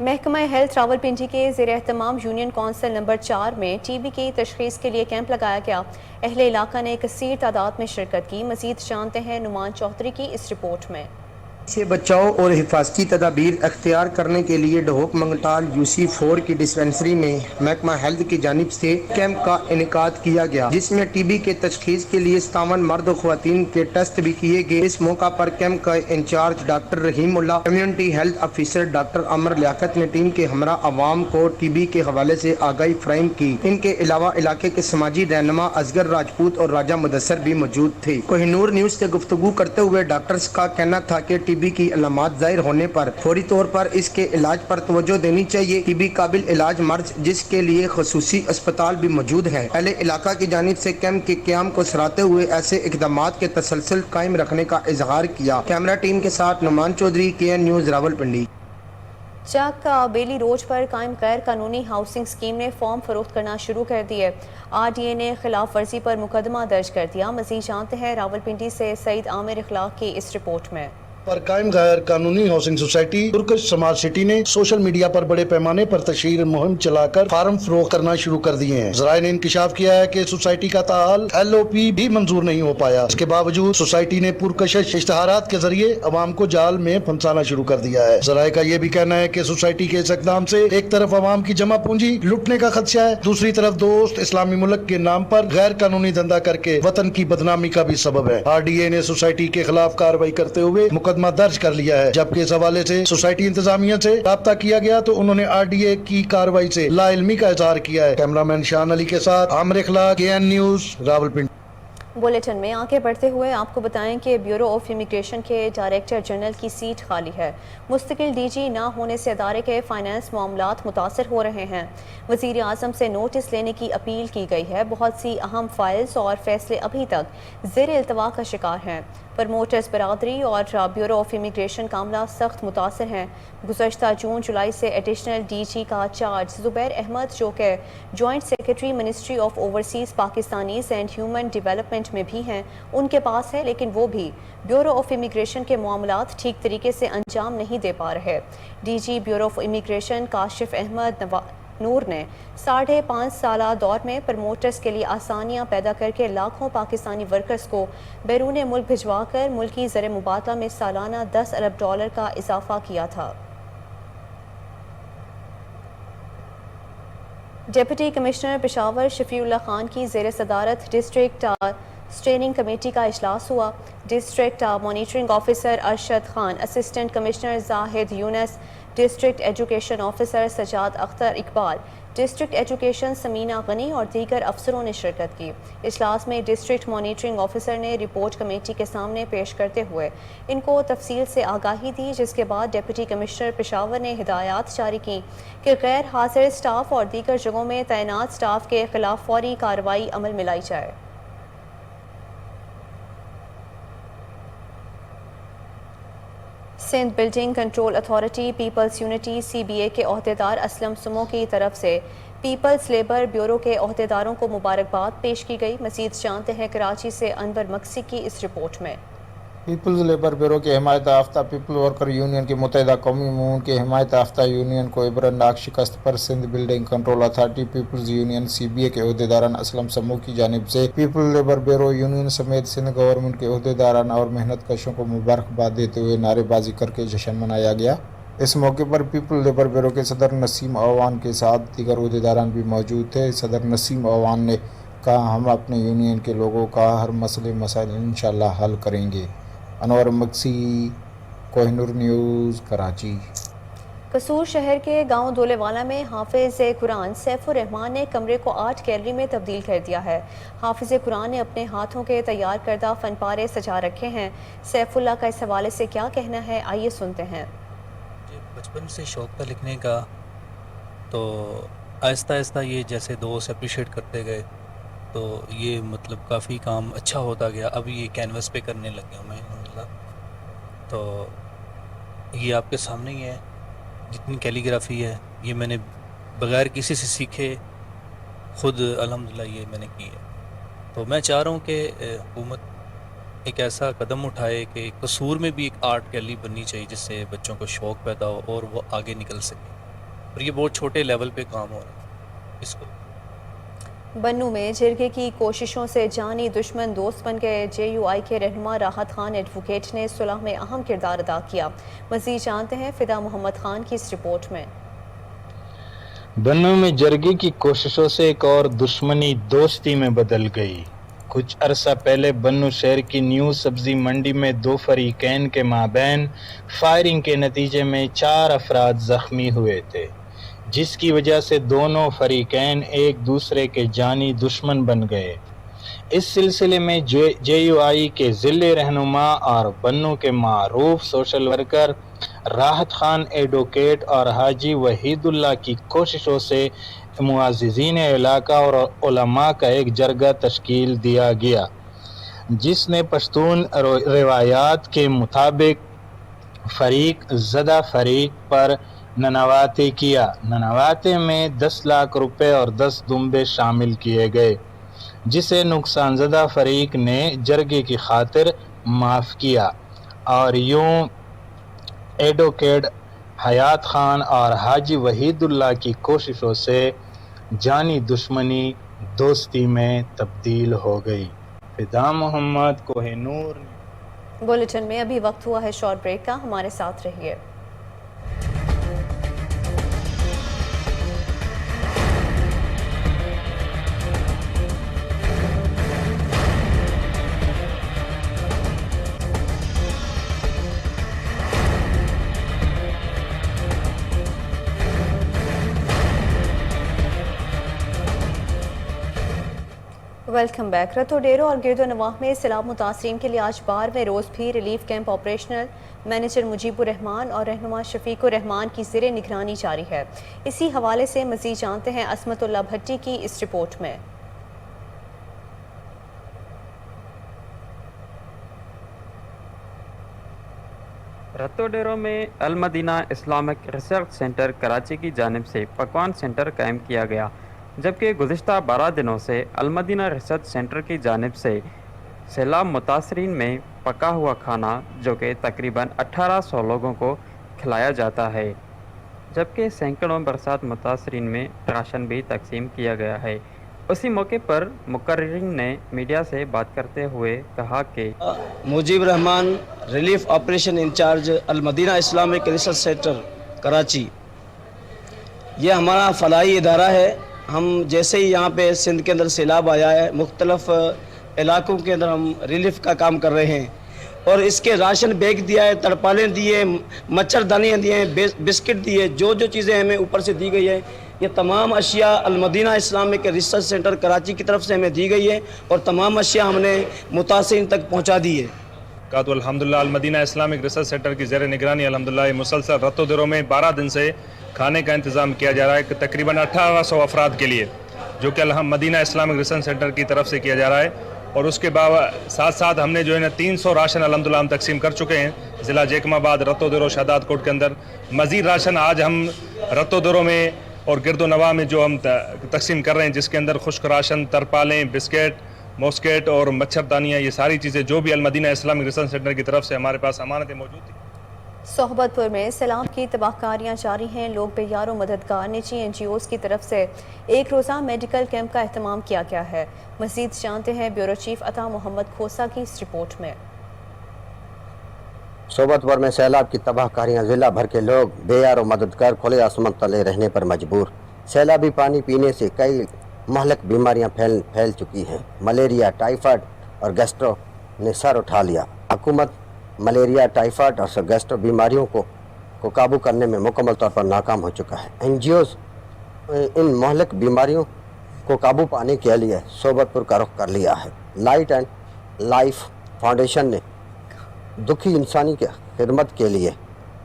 محکمہ ہیلتھ راولپنڈی کے زیر اہتمام یونین کونسل نمبر 4 میں ٹی بی کی تشخیص کے لیے کیمپ لگایا گیا۔ اہل علاقہ نے کثیر تعداد میں شرکت کی۔ مزید جانتے ہیں نعمان چودھری کی اس رپورٹ میں۔ سے بچاؤ اور حفاظتی تدابیر اختیار کرنے کے لیے ڈھوک منگتال UC4 کی ڈسپنسری میں محکمہ ہیلتھ کی جانب سے کیمپ کا انعقاد کیا گیا، جس میں ٹی بی کے تشخیص کے لیے 57 مرد و خواتین کے ٹیسٹ بھی کیے گئے۔ اس موقع پر کیمپ کا انچارج ڈاکٹر رحیم اللہ، کمیونٹی ہیلتھ افیسر ڈاکٹر عمر لیاقت نے ٹیم کے ہمراہ عوام کو ٹی بی کے حوالے سے آگاہی فراہم کی۔ ان کے علاوہ علاقے کے سماجی رہنما اصغر راجپوت اور راجہ مدثر بھی موجود تھے۔ کوہ نور نیوز سے گفتگو کرتے ہوئے ڈاکٹرز کا کہنا تھا کہ ٹی بی کی علامات ظاہر ہونے پر فوری طور پر اس کے علاج پر توجہ دینی چاہیے۔ ٹی بی قابل علاج مرض جس کے لیے خصوصی اسپتال بھی موجود ہے۔ اہل علاقہ کی جانب سے کیمپ کے قیام کو سراہتے ہوئے ایسے اقدامات کے تسلسل قائم رکھنے کا اظہار کیا۔ کیمرہ ٹیم کے ساتھ نعمان چودھری، KN نیوز راولپنڈی۔ چک بیلی روڈ پر قائم غیر قانونی ہاؤسنگ اسکیم نے فارم فروخت کرنا شروع کر دیے۔ RDA نے خلاف ورزی پر مقدمہ درج کر دیا۔ مزید جانتے ہیں راولپنڈی سے سعید عامر اخلاق کی اس رپورٹ میں۔ پر قائم غیر قانونی housing society Turkish smart city نے سوشل میڈیا پر بڑے پیمانے پر تشہیر مہم چلا کر فارم فروخت کرنا شروع کر دیے ہیں۔ ذرائع نے انکشاف کیا ہے کہ سوسائٹی کا تاحال LOP بھی منظور نہیں ہو پایا۔ اس کے باوجود سوسائٹی نے پرکشش اشتہارات کے ذریعے عوام کو جال میں پھنسانا شروع کر دیا ہے۔ ذرائع کا یہ بھی کہنا ہے کہ سوسائٹی کے اس اقدام سے ایک طرف عوام کی جمع پونجی لوٹنے کا خدشہ ہے، دوسری طرف دوست اسلامی ملک کے نام پر غیر قانونی دھندا کر کے وطن کی بدنامی کا بھی سبب ہے۔ RDA نے سوسائٹی کے خلاف کارروائی کرتے ہوئے مقدمہ درج کر لیا ہے، جبکہ اس حوالے سے سوسائٹی انتظامیہ سے رابطہ کیا گیا تو انہوں نے RDA کی کارروائی سے لا علمی کا اظہار کیا ہے۔ کیمرہ مین شان علی کے ساتھ عامر اخلاق، KN نیوز راولپنڈی۔ بلیٹن میں آگے بڑھتے ہوئے آپ کو بتائیں کہ بیورو آف امیگریشن کے ڈائریکٹر جنرل کی سیٹ خالی ہے۔ مستقل DG نہ ہونے سے ادارے کے فائنانس معاملات متاثر ہو رہے ہیں۔ وزیر اعظم سے نوٹس لینے کی اپیل کی گئی ہے۔ بہت سی اہم فائلز اور فیصلے ابھی تک زیر التوا کا شکار ہیں۔ پروموٹرز برادری اور بیورو آف امیگریشن کا عملہ سخت متاثر ہیں۔ گزشتہ جون جولائی سے ایڈیشنل DG کا چارج زبیر احمد، جو کہ joint secretary ministry of overseas Pakistanis and human development میں بھی ہیں، ان کے پاس ہے، لیکن وہ بھی بیورو آف امیگریشن کے معاملات ٹھیک طریقے سے انجام نہیں دے پا رہے۔ DG bureau of immigration Kashif Ahmed Noor نے 5.5 سالہ دور میں پروموٹرز کے لیے آسانیاں پیدا کر کے لاکھوں پاکستانی ورکرز کو بیرون ملک بھجوا کر ملکی زر مبادلہ میں سالانہ $10 ارب کا اضافہ کیا تھا۔ Deputy commissioner Peshawar Shafiullah Khan کی زیر صدارت ڈسٹرکٹ اسٹریننگ کمیٹی کا اجلاس ہوا۔ District monitoring officer Arshad Khan, assistant commissioner Zahid Younis, district education officer Sajjad Akhtar Iqbal, district education Samina Ghani اور دیگر افسروں نے شرکت کی۔ اجلاس میں ڈسٹرکٹ مانیٹرنگ آفیسر نے رپورٹ کمیٹی کے سامنے پیش کرتے ہوئے ان کو تفصیل سے آگاہی دی، جس کے بعد ڈپٹی کمشنر پشاور نے ہدایات جاری کی کہ غیر حاضر سٹاف اور دیگر جگہوں میں تعینات سٹاف کے خلاف فوری کارروائی عمل میں لائی جائے۔ Sindh building control authority people's unity CBA کے عہدیدار اسلم سمو کی طرف سے پیپلز لیبر بیورو کے عہدیداروں کو مبارکباد پیش کی گئی۔ مزید جانتے ہیں کراچی سے انور مکسی کی اس رپورٹ میں۔ پیپلز لیبر بیورو کے حمایت یافتہ پیپل ورکر یونین کی متحدہ قومی موومنٹ کے حمایت یافتہ یونین کو عبرتناک شکست پر Sindh building control authority people's union CBA کے عہدیداران اسلم سمو کی جانب سے پیپل لیبر بیورو یونین سمیت سندھ گورنمنٹ کے عہدیداران اور محنت کشوں کو مبارکباد دیتے ہوئے نعرے بازی کر کے جشن منایا گیا۔ اس موقع پر پیپل لیبر بیورو کے صدر نسیم اوان کے ساتھ دیگر عہدیداران بھی موجود تھے۔ صدر نسیم اوان نے کہا، ہم اپنے یونین کے لوگوں کا ہر مسائل انشاءاللہ حل کریں گے۔ انور مکسی، کوہ نور نیوز، کراچی۔ قصور شہر کے گاؤں دولے والا میں حافظ قرآن سیف الرحمان نے کمرے کو آرٹ گیلری میں تبدیل کر دیا ہے۔ حافظ قرآن نے اپنے ہاتھوں کے تیار کردہ فن پارے سجا رکھے ہیں۔ سیف اللہ کا اس حوالے سے کیا کہنا ہے، آئیے سنتے ہیں۔ بچپن سے شوق تھا لکھنے کا، تو آہستہ آہستہ یہ جیسے دوست اپریشیٹ کرتے گئے تو یہ مطلب کافی کام اچھا ہوتا گیا۔ اب یہ کینوس پہ کرنے لگ گیا ہوں میں الحمدللہ۔ تو یہ آپ کے سامنے ہی ہے، जितनी कैलीग्राफी है ये मैंने बगैर किसी से सीखे खुद अल्हम्दुलिल्लाह ये मैंने की है। तो मैं चाह रहा हूँ कि हुकूमत एक ऐसा कदम उठाए कि कसूर में भी एक आर्ट गैलरी बननी चाहिए जिससे बच्चों को शौक़ पैदा हो और वो आगे निकल सके। और ये बहुत छोटे लेवल पे काम हो रहा है। इसको बन्नू में जिरगे की कोशिशों से जानी दुश्मन दोस्त बन गए JUI के रहनुमा राहत खान एडवोकेट ने सुलह में अहम किरदार अदा किया। मज़ीद जानते हैं फिदा मोहम्मद खान की इस रिपोर्ट में। बन्नू में जरगे की कोशिशों से एक और दुश्मनी दोस्ती में बदल गई। कुछ अरसा पहले बन्नू शहर की न्यू सब्जी मंडी में दो फरीकैन के माबैन फायरिंग के नतीजे में 4 अफराद जख्मी हुए थे, जिसकी वजह से दोनों फरीकैन एक दूसरे के जानी दुश्मन बन गए। इस सिलसिले में JUI के ज़िले रहनुमा और बन्नू के मारूफ सोशल वर्कर राहत खान एडवोकेट और हाजी वहीदुल्लाह की कोशिशों से मुआज़िज़ीन इलाका और उलमा का एक जरगा तश्कील दिया गया, जिसने पश्तून रिवायात के मुताबिक फरीक ज़दा फरीक पर ननवाते किया। ननवाते में 10 लाख रुपए और 10 दुम्बे शामिल किए गए, जिसे नुकसानज़दा फरीक ने जरगे की खातिर माफ़ किया और यूं एडवोकेट हयात खान और हाजी वहीदुल्लाह की कोशिशों से जानी दुश्मनी दोस्ती में तब्दील हो गई। फिदा मोहम्मद कोहिनूर। बुलेटिन में अभी वक्त हुआ है शॉर्ट ब्रेक का, हमारे साथ रहिए। Welcome back. रतो डेरो और गिरदो नवाह में सैलाब मुतासरीन के लिए आज 12वें रोज़ भी relief camp operational. Manager Mujibur Rahman और रहनुमा शफीकुर रहमान की ज़ेरे निगरानी जारी है। इसी हवाले से मज़ीद जानते हैं असमतुल्लाह भट्टी की इस रिपोर्ट में। रतो डेरो में अल-मदीना इस्लामिक रिसर्च सेंटर कराची की जानिब से पकवान सेंटर कायम किया गया, जबकि गुज़िश्ता 12 दिनों से अल-मदीना रिसर्च सेंटर की जानिब से सैलाब मुतासरीन में पका हुआ खाना जो कि तकरीबन 1800 लोगों को खिलाया जाता है, जबकि सैकड़ों बरसात मुतासरीन में राशन भी तकसीम किया गया है। उसी मौके पर मुकर्रिरीन ने मीडिया से बात करते हुए कहा कि Mujib Rahman relief operation in charge Al Madina Islamic research centre Karachi, ये हमारा फलाही इदारा है। हम जैसे ही यहाँ पे सिंध के अंदर सैलाब आया है, मुख्तलिफ इलाकों के अंदर हम रिलीफ का काम कर रहे हैं और इसके राशन बैग दिया है, तरपालें दिए, मच्छरदानियाँ दिए हैं, बिस्किट दिए, जो चीज़ें हमें ऊपर से दी गई है, ये तमाम अशिया अल-मदीना इस्लामिक रिसर्च सेंटर कराची की तरफ से हमें दी गई है और तमाम अशिया हमने मुतासिरीन तक पहुँचा दी है। तो अल्हम्दुलिल्लाह अल-मदीना इस्लामिक रिसर्च सेंटर की ज़ेर निगरानी अल्हम्दुलिल्लाह मुसलसल रतो दिरों में 12 दिन से खाने का इंतज़ाम किया जा रहा है, तकरीबन 1800 अफराद के लिए, जो कि मदीना इस्लामिक रिसर्च सेंटर की तरफ से किया जा रहा है। और उसके साथ साथ हमने जो है ना 300 राशन अल्हम्दुलिल्लाह हम तकसीम कर चुके हैं ज़िला जैकमाबाद, रतो दिरो, शहदाद कोट के अंदर। मज़ीद राशन आज हम रतो दिरो में और गिरदो नवाह में जो हम तकसीम कर रहे हैं, जिसके अंदर खुश्क राशन, तरपालें, बिस्किट, मॉस्केट और मच्छरदानियाँ, ये सारी चीज़ें जो भी अल-मदीना इस्लामिक रिसर्च सेंटर की तरफ से हमारे पास अमानतें मौजूद थी। सोहबतपुर में सैलाब की तबाहकारियाँ जारी हैं। लोग बेयार मददगार निजी NGOs की तरफ से एक रोज़ा मेडिकल कैंप का अहतमाम किया गया है। मज़ीद जानते हैं ब्यूरो चीफ अता मोहम्मद खोसा की इस रिपोर्ट में। सोहबतपुर में सैलाब की तबाहकारियाँ, ज़िला भर के लोग बेयार मददगार खुले आसमान तले रहने पर मजबूर। सैलाबी पानी पीने से कई महलक बीमारियाँ फैल चुकी हैं। मलेरिया, टाइफाइड और गैस्ट्रो ने सर उठा लिया। हुकूमत मलेरिया, टाइफाइड और गैस्ट्रो बीमारियों को काबू करने में मुकम्मल तौर पर नाकाम हो चुका है। NGOs इन महलक बीमारियों को काबू पाने के लिए सोहबतपुर का रुख कर लिया है। लाइट एंड लाइफ फाउंडेशन ने दुखी इंसानी की खिदमत के लिए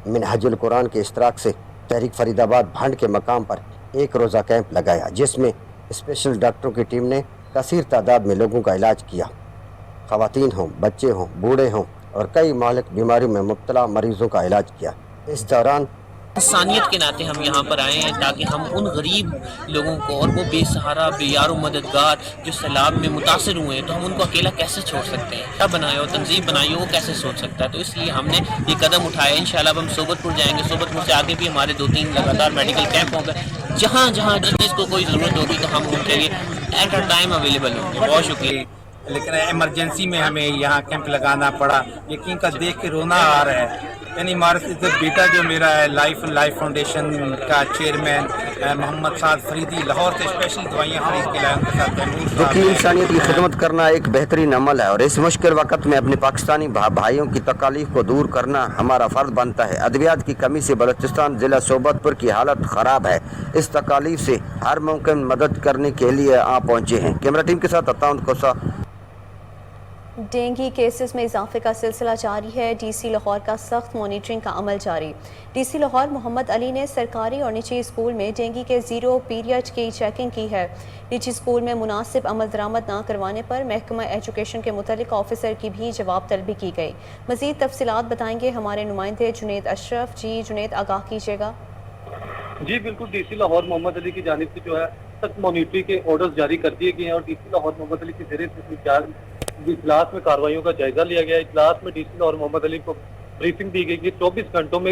मिनहाजुल कुरान के इश्तराक से तहरीक फरीदाबाद भंड के मकाम पर एक रोज़ा कैंप लगाया, जिसमें स्पेशल डॉक्टरों की टीम ने कसीर तादाद में लोगों का इलाज किया। ख़वातीन हों, बच्चे हों, बूढ़े हों और कई मालिक बीमारी में मुब्तला मरीज़ों का इलाज किया। इस दौरान انسانیت کے ناطے ہم یہاں پر آئے ہیں تاکہ ہم ان غریب لوگوں کو اور وہ بے سہارا بے یار و مددگار جو سیلاب میں متاثر ہوئے ہیں تو ہم ان کو اکیلا کیسے چھوڑ سکتے ہیں. کیا بنایا ہو تنظیم بنائی ہو وہ کیسے سوچ سکتا ہے. تو اس لیے ہم نے یہ قدم اٹھایا. انشاءاللہ اب ہم صوبت پور جائیں گے. صوبت پور سے آگے بھی ہمارے 2-3 لگاتار میڈیکل کیمپ ہوں گے. جہاں جہاں جس چیز کو کوئی ضرورت ہوگی تو ہم ان کے لیے ایٹ اے ٹائم اویلیبل ہوں گے. بہت شکریہ. لیکن ایمرجنسی میں ہمیں یہاں کیمپ لگانا پڑا. یقین کا دیکھ کے رونا آ رہا ہے. یعنی ہمارا بیٹا جو میرا ہے لائف فاؤنڈیشن کا چیئرمین محمد سعد فریدی لاہور سے اسپیشل دوائیاں خرید کے لائے. ان کے ساتھ دکھی انسانیت کی خدمت کرنا ایک بہترین عمل ہے اور اس مشکل وقت میں اپنے پاکستانی بھائیوں کی تکالیف کو دور کرنا ہمارا فرض بنتا ہے. ادویات کی کمی سے بلوچستان ضلع صوبت پور کی حالت خراب ہے. اس تکالیف سے ہر ممکن مدد کرنے کے لیے پہنچے ہیں. کیمرہ ٹیم کے ساتھ عطاؤں کوسا. ڈینگی کیسز میں اضافے کا سلسلہ جاری ہے. ڈی سی لاہور کا سخت مانیٹرنگ کا عمل جاری. ڈی سی لاہور محمد علی نے سرکاری اور نجی اسکول میں ڈینگی کے 0 پیریڈ کی چیکنگ کی ہے. نجی اسکول میں مناسب عمل درآمد نہ کروانے پر محکمہ ایجوکیشن کے متعلق آفیسر کی بھی جواب طلبی کی گئی. مزید تفصیلات بتائیں گے ہمارے نمائندے جنید اشرف. جی جنید آگاہ کیجیے گا. جی بالکل. ڈی سی لاہور محمد علی کی جانب سے جو ہے سخت مانیٹرنگ کے آرڈرز جاری کر دیے گئے ہیں اور ڈی سی لاہور محمد علی کے زیر اجلاس میں کارروائیوں کا جائزہ لیا گیا. اجلاس میں ڈی سی لاہور محمد علی کو بریفنگ دی گئی کہ 24 گھنٹوں میں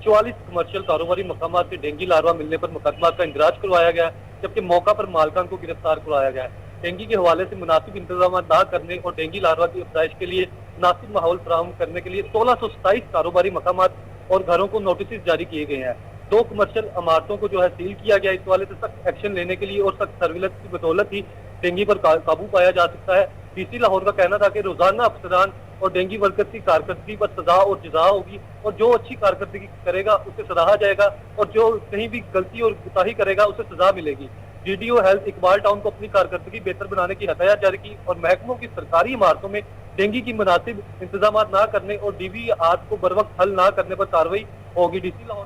44 کمرشل کاروباری مقامات سے ڈینگی لاروا ملنے پر مقدمات کا اندراج کروایا گیا جبکہ موقع پر مالکان کو گرفتار کرایا گیا. ڈینگی کے حوالے سے مناسب انتظامات نہ کرنے اور ڈینگی لاروا کی افزائش کے لیے مناسب ماحول فراہم کرنے کے لیے 1627 کاروباری مقامات اور گھروں کو نوٹسز جاری کیے گئے ہیں. 2 کمرشل عمارتوں کو جو ہے سیل کیا گیا. اس والے سے سخت ایکشن لینے کے لیے اور سخت سرویلنس کی بدولت ہی ڈینگی پر قابو پایا جا سکتا ہے. ڈی سی لاہور کا کہنا تھا کہ روزانہ افسران اور ڈینگی ورکرز کی کارکردگی پر سزا اور جزا ہوگی اور جو اچھی کارکردگی کرے گا اسے سراہا جائے گا اور جو کہیں بھی غلطی اور کوتاہی کرے گا اسے سزا ملے گی. D D O health Iqbal town کو اپنی کارکردگی بہتر بنانے کی ہدایات جاری کی اور محکموں کی سرکاری عمارتوں میں ڈینگی کی مناسب انتظامات نہ کرنے اور ڈی وی آر کو بروقت حل نہ کرنے پر کارروائی ہوگی. D C Lahore.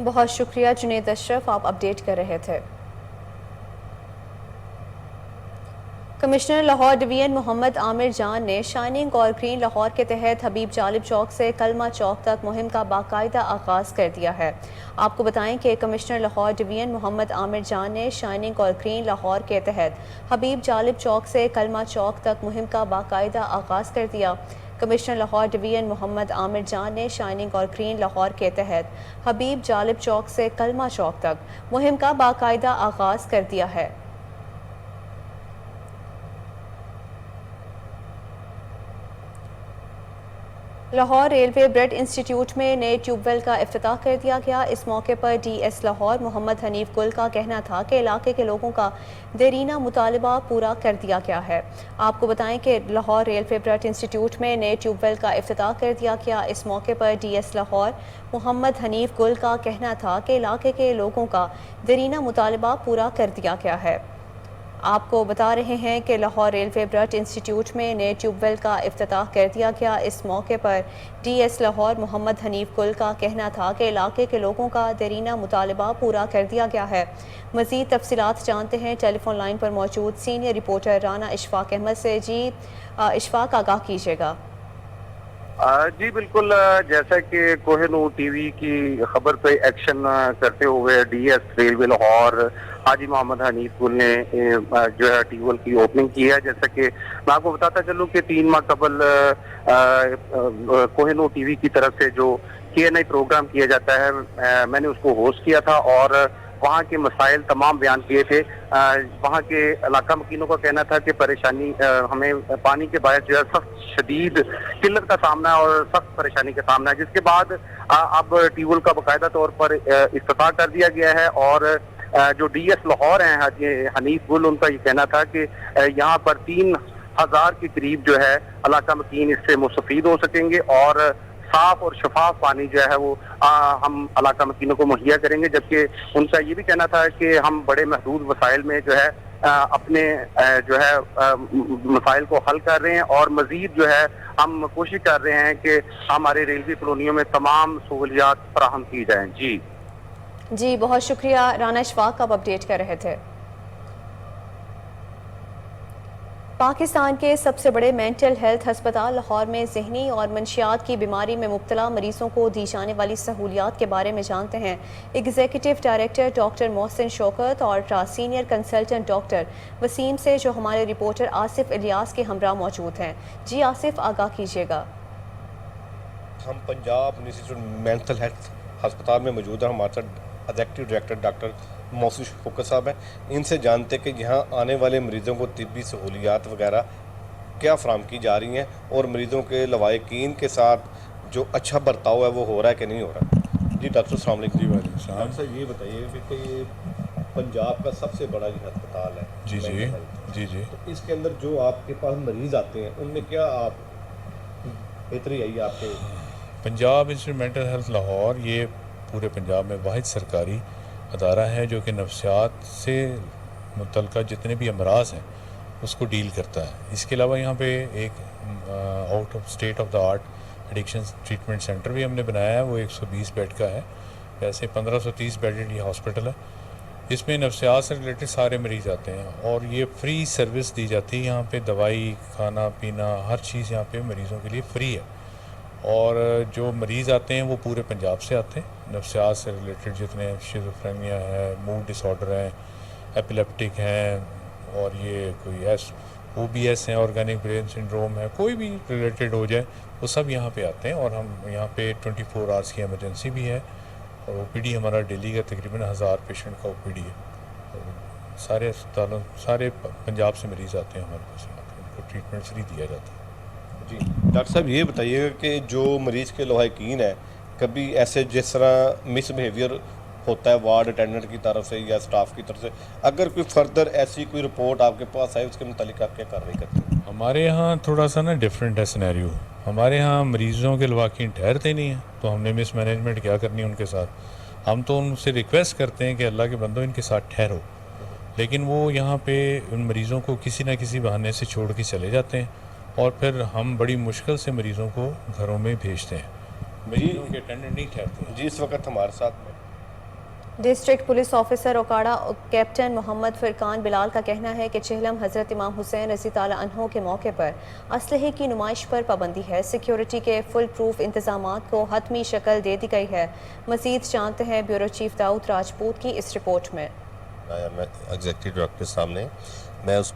بہت شکریہ جنید اشرف. آپ اپڈیٹ کر رہے تھے. کمشنر لاہور ڈویژن محمد عامر جان نے شائننگ اور گرین لاہور کے تحت حبیب جالب چوک سے کلمہ چوک تک مہم کا باقاعدہ آغاز کر دیا ہے. آپ کو بتائیں کہ کمشنر لاہور ڈویژن محمد عامر جان نے شائننگ اور گرین لاہور کے تحت حبیب جالب چوک سے کلمہ چوک تک مہم کا باقاعدہ آغاز کر دیا. کمشنر لاہور ڈویژن محمد عامر جان نے شائننگ اور گرین لاہور کے تحت حبیب جالب چوک سے کلمہ چوک تک مہم کا باقاعدہ آغاز کر دیا ہے. لاہور ریلوے بریڈ انسٹیٹیوٹ میں نئے ٹیوب ویل کا افتتاح کر دیا گیا. اس موقع پر ڈی ایس لاہور محمد حنیف گل کا کہنا تھا کہ علاقے کے لوگوں کا دیرینہ مطالبہ پورا کر دیا گیا ہے. آپ کو بتائیں کہ لاہور ریلوے بریڈ انسٹیٹیوٹ میں نئے ٹیوب ویل کا افتتاح کر دیا گیا. اس موقع پر ڈی ایس لاہور محمد حنیف گل کا کہنا تھا کہ علاقے کے لوگوں کا دیرینہ مطالبہ پورا کر دیا گیا ہے. آپ کو بتا رہے ہیں کہ لاہور ریلوے بریڈ انسٹیٹیوٹ میں نئے ٹیوب ویل کا افتتاح کر دیا گیا. اس موقع پر ڈی ایس لاہور محمد حنیف گل کا کہنا تھا کہ علاقے کے لوگوں کا دیرینہ مطالبہ پورا کر دیا گیا ہے. مزید تفصیلات جانتے ہیں ٹیلی فون لائن پر موجود سینئر رپورٹر رانا اشفاق احمد سے. جی اشفاق آگاہ کیجیے گا. جی بالکل. جیسا کہ کوہ نور ٹی وی کی خبر پہ ایکشن کرتے ہوئے ڈی ایس ریلوے لاہور حاجی محمد حنیف گل نے جو ہے ٹی ویل کی اوپننگ کی ہے. جیسا کہ میں آپ کو بتاتا چلوں کہ 3 ماہ قبل کوہ نور ٹی وی کی طرف سے جو Q&A پروگرام کیا جاتا ہے میں نے اس کو ہوسٹ کیا تھا اور وہاں کے مسائل تمام بیان کیے تھے. وہاں کے علاقہ مکینوں کا کہنا تھا کہ پریشانی ہمیں پانی کے باعث جو ہے سخت شدید قلت کا سامنا ہے اور سخت پریشانی کا سامنا ہے, جس کے بعد اب ٹیوب ویل کا باقاعدہ طور پر افتتاح کر دیا گیا ہے. اور جو ڈی ایس لاہور ہیں حاجی حنیف گل, ان کا یہ کہنا تھا کہ یہاں پر 3000 کے قریب جو ہے علاقہ مکین اس سے مستفید ہو سکیں گے اور صاف اور شفاف پانی جو ہے وہ ہم علاقہ مکینوں کو مہیا کریں گے. جبکہ ان کا یہ بھی کہنا تھا کہ ہم بڑے محدود وسائل میں جو ہے اپنے جو ہے مسائل کو حل کر رہے ہیں اور مزید جو ہے ہم کوشش کر رہے ہیں کہ ہمارے ریلوے کالونیوں میں تمام سہولیات فراہم کی جائیں. جی بہت شکریہ رانا اشفاق. آپ اپڈیٹ کر رہے تھے. پاکستان کے سب سے بڑے مینٹل ہیلتھ ہسپتال لاہور میں ذہنی اور منشیات کی بیماری میں مبتلا مریضوں کو دی جانے والی سہولیات کے بارے میں جانتے ہیں ایگزیکٹو ڈائریکٹر ڈاکٹر محسن شوکت اور سینئر کنسلٹنٹ ڈاکٹر وسیم سے، جو ہمارے رپورٹر آصف الیاس کے ہمراہ موجود ہیں۔ جی آصف، آگاہ کیجیے گا۔ ہم پنجاب انسٹیٹیوٹ مینٹل ہیلتھ ہسپتال میں موجود ہیں۔ ہمارے ساتھ ایگزیکٹو ڈائریکٹر ڈاکٹر محسن شوکت صاحب ہیں۔ ان سے جانتے کہ یہاں آنے والے مریضوں کو طبی سہولیات وغیرہ کیا فراہم کی جا رہی ہیں اور مریضوں کے لوائقین کے ساتھ جو اچھا برتاؤ ہے وہ ہو رہا ہے کہ نہیں ہو رہا۔ جی ڈاکٹر السلام علیکم۔ جی وعلیکم السلام۔ ڈاکٹر صاحب یہ بتائیے کہ یہ پنجاب کا سب سے بڑا یہ ہسپتال ہے۔ جی جی جی جی۔ تو اس کے اندر جو آپ کے پاس مریض آتے ہیں ان میں کیا آپ بہتری آئی آپ کے؟ Punjab institute mental health Lahore یہ پورے پنجاب میں واحد سرکاری ادارہ ہے جو کہ نفسیات سے متعلقہ جتنے بھی امراض ہیں اس کو ڈیل کرتا ہے۔ اس کے علاوہ یہاں پہ ایک out of state of the art addiction treatment centre بھی ہم نے بنایا ہے، وہ 120 بیڈ کا ہے۔ ویسے 1530 بیڈ یہ ہاسپٹل ہے۔ اس میں نفسیات سے ریلیٹڈ سارے مریض آتے ہیں اور یہ فری سروس دی جاتی ہے یہاں پہ، دوائی کھانا پینا ہر چیز یہاں پہ مریضوں کے لیے فری ہے۔ اور جو مریض آتے ہیں وہ پورے پنجاب سے آتے ہیں، نفسیات سے ریلیٹڈ جتنے شیزوفرینیا ہے، موڈ ڈس آرڈر ہیں، ایپیلیپٹک ہیں، اور یہ کوئی OBS ہیں، آرگینک برین سنڈروم ہے، کوئی بھی ریلیٹڈ ہو جائے وہ سب یہاں پہ آتے ہیں۔ اور ہم یہاں پہ 24 آورس کی ایمرجنسی بھی ہے اور OPD ہمارا ڈیلی کا تقریباً 1000 پیشنٹ کا OPD ہے۔ سارے اسپتالوں سارے پنجاب سے مریض آتے ہیں ہمارے پاس، ان کو ٹریٹمنٹ فری دیا جاتا ہے۔ جی ڈاکٹر صاحب یہ بتائیے گا کہ جو مریض کے لواحقین ہیں کبھی ایسے جس طرح مس بیہیویئر ہوتا ہے وارڈ اٹینڈنٹ کی طرف سے یا اسٹاف کی طرف سے، اگر کوئی فردر ایسی کوئی رپورٹ آپ کے پاس آئے اس کے متعلق آپ کیا کارروائی کرتے ہیں؟ ہمارے یہاں تھوڑا سا نا ڈفرینٹ ہے سینیریو۔ ہمارے یہاں مریضوں کے لواحقین ٹھہرتے نہیں ہیں، تو ہم نے مس مینجمنٹ کیا کرنی ہے ان کے ساتھ؟ ہم تو ان سے ریکویسٹ کرتے ہیں کہ اللہ کے بندوں ان کے ساتھ ٹھہرو، لیکن وہ یہاں پہ ان مریضوں کو کسی نہ کسی بہانے سے چھوڑ کے چلے جاتے ہیں اور پھر ہم بڑی مشکل سے مریضوں کو گھروں میں بھیجتے ہیں۔ مریضوں کے اٹینڈنٹ نہیں ٹھہرتے ہیں۔ جی اس وقت ہمارے ساتھ district police officer Okara captain Muhammad Furqan Bilal کا کہنا ہے کہ چہلم حضرت امام حسین رضی تعالیٰ عنہ کے موقع پر اسلحے کی نمائش پر پابندی ہے۔ سیکیورٹی کے فل پروف انتظامات کو حتمی شکل دے دی گئی ہے۔ مزید جانتے ہیں بیورو چیف داؤد راجپوت کی اس رپورٹ میں۔ میں ایگزیکٹو ڈائریکٹر سامنے میں اس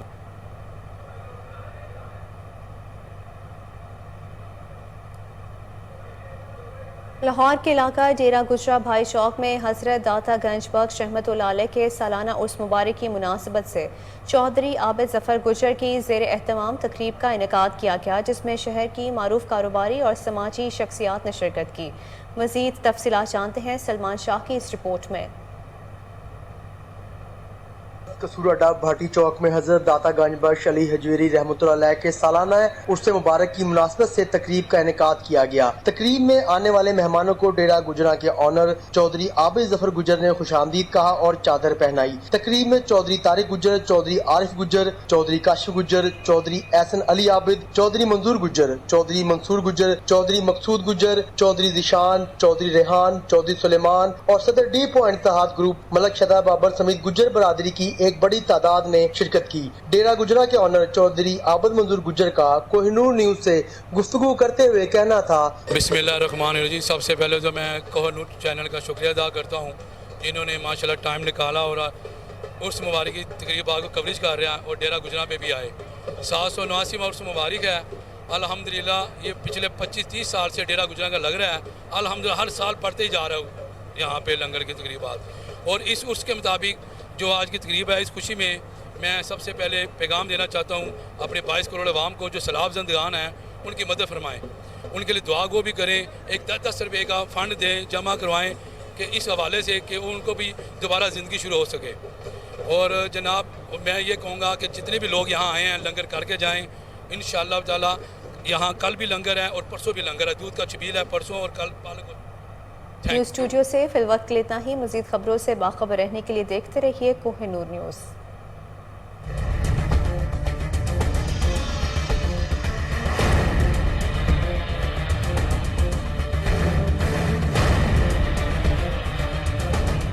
لاہور کے علاقہ ڈیرہ گجرا بھائی چوک میں حضرت داتا گنج بخش رحمۃ اللہ علیہ کے سالانہ عرس مبارک کی مناسبت سے چودھری عابد ظفر گجر کی زیر اہتمام تقریب کا انعقاد کیا گیا، جس میں شہر کی معروف کاروباری اور سماجی شخصیات نے شرکت کی۔ مزید تفصیلات جانتے ہیں سلمان شاہ کی اس رپورٹ میں۔ قصور اڈا بھاٹی چوک میں حضرت داتا گنج بخش علی حجویری رحمۃ اللہ علیہ کے سالانہ عرس مبارک کی مناسبت سے تقریب کا انعقاد کیا گیا۔ تقریب میں آنے والے مہمانوں کو ڈیرہ گجرا کے آنر چودھری عابد ظفر گجر نے خوش آمدید کہا اور چادر پہنائی۔ تقریب میں چودھری طارق گجر، چودھری عارف گجر، چودھری کاشف گجر، چودھری احسن علی عابد، چودھری منظور گجر، چودھری منصور گجر، چودھری مقصود گجر، چودھری ذیشان، چودھری ریحان، چودھری سلیمان اور صدر ڈیپو اتحاد گروپ ملک شدہ بابر سمیت گجر برادری کی ایک بڑی تعداد نے شرکت کی۔ ڈیرہ گجرا کے آنر چودھری عابد منظور گجر کا کوہ نور نیوز سے گفتگو کرتے ہوئے کہنا تھا، بسم اللہ الرحمن الرحیم۔ سب سے پہلے تو میں کوہ نور چینل کا شکریہ ادا کرتا ہوں جنہوں نے ماشاءاللہ ٹائم نکالا اور عرس مبارک کی تقریبات کو کوریج کر رہے ہیں اور ڈیرہ گجرا پہ بھی آئے۔ 779واں عرس مبارک ہے الحمدللہ۔ یہ پچھلے 25-30 سال سے ڈیرہ گجرا کا لگ رہا ہے، الحمدللہ ہر سال پڑھتے ہی جا رہا ہوں یہاں پہ لنگر کی تقریبات۔ اور اس عرس کے مطابق جو آج کی تقریب ہے، اس خوشی میں میں سب سے پہلے پیغام دینا چاہتا ہوں اپنے 22 کروڑ عوام کو جو سیلاب زندگان ہیں ان کی مدد فرمائیں، ان کے لیے دعا گو بھی کریں، ایک 10-10 روپے کا فنڈ دیں، جمع کروائیں کہ اس حوالے سے کہ ان کو بھی دوبارہ زندگی شروع ہو سکے۔ اور جناب میں یہ کہوں گا کہ جتنے بھی لوگ یہاں آئے ہیں لنگر کر کے جائیں انشاءاللہ تعالی۔ یہاں کل بھی لنگر ہے اور پرسوں بھی لنگر ہے، دودھ کا چھبیل ہے پرسوں اور کل پالک۔ نیوز اسٹوڈیو سے فی الوقت کے لیے اتنا ہی۔ مزید خبروں سے باخبر رہنے کے لیے دیکھتے رہیے کوہ نور نیوز۔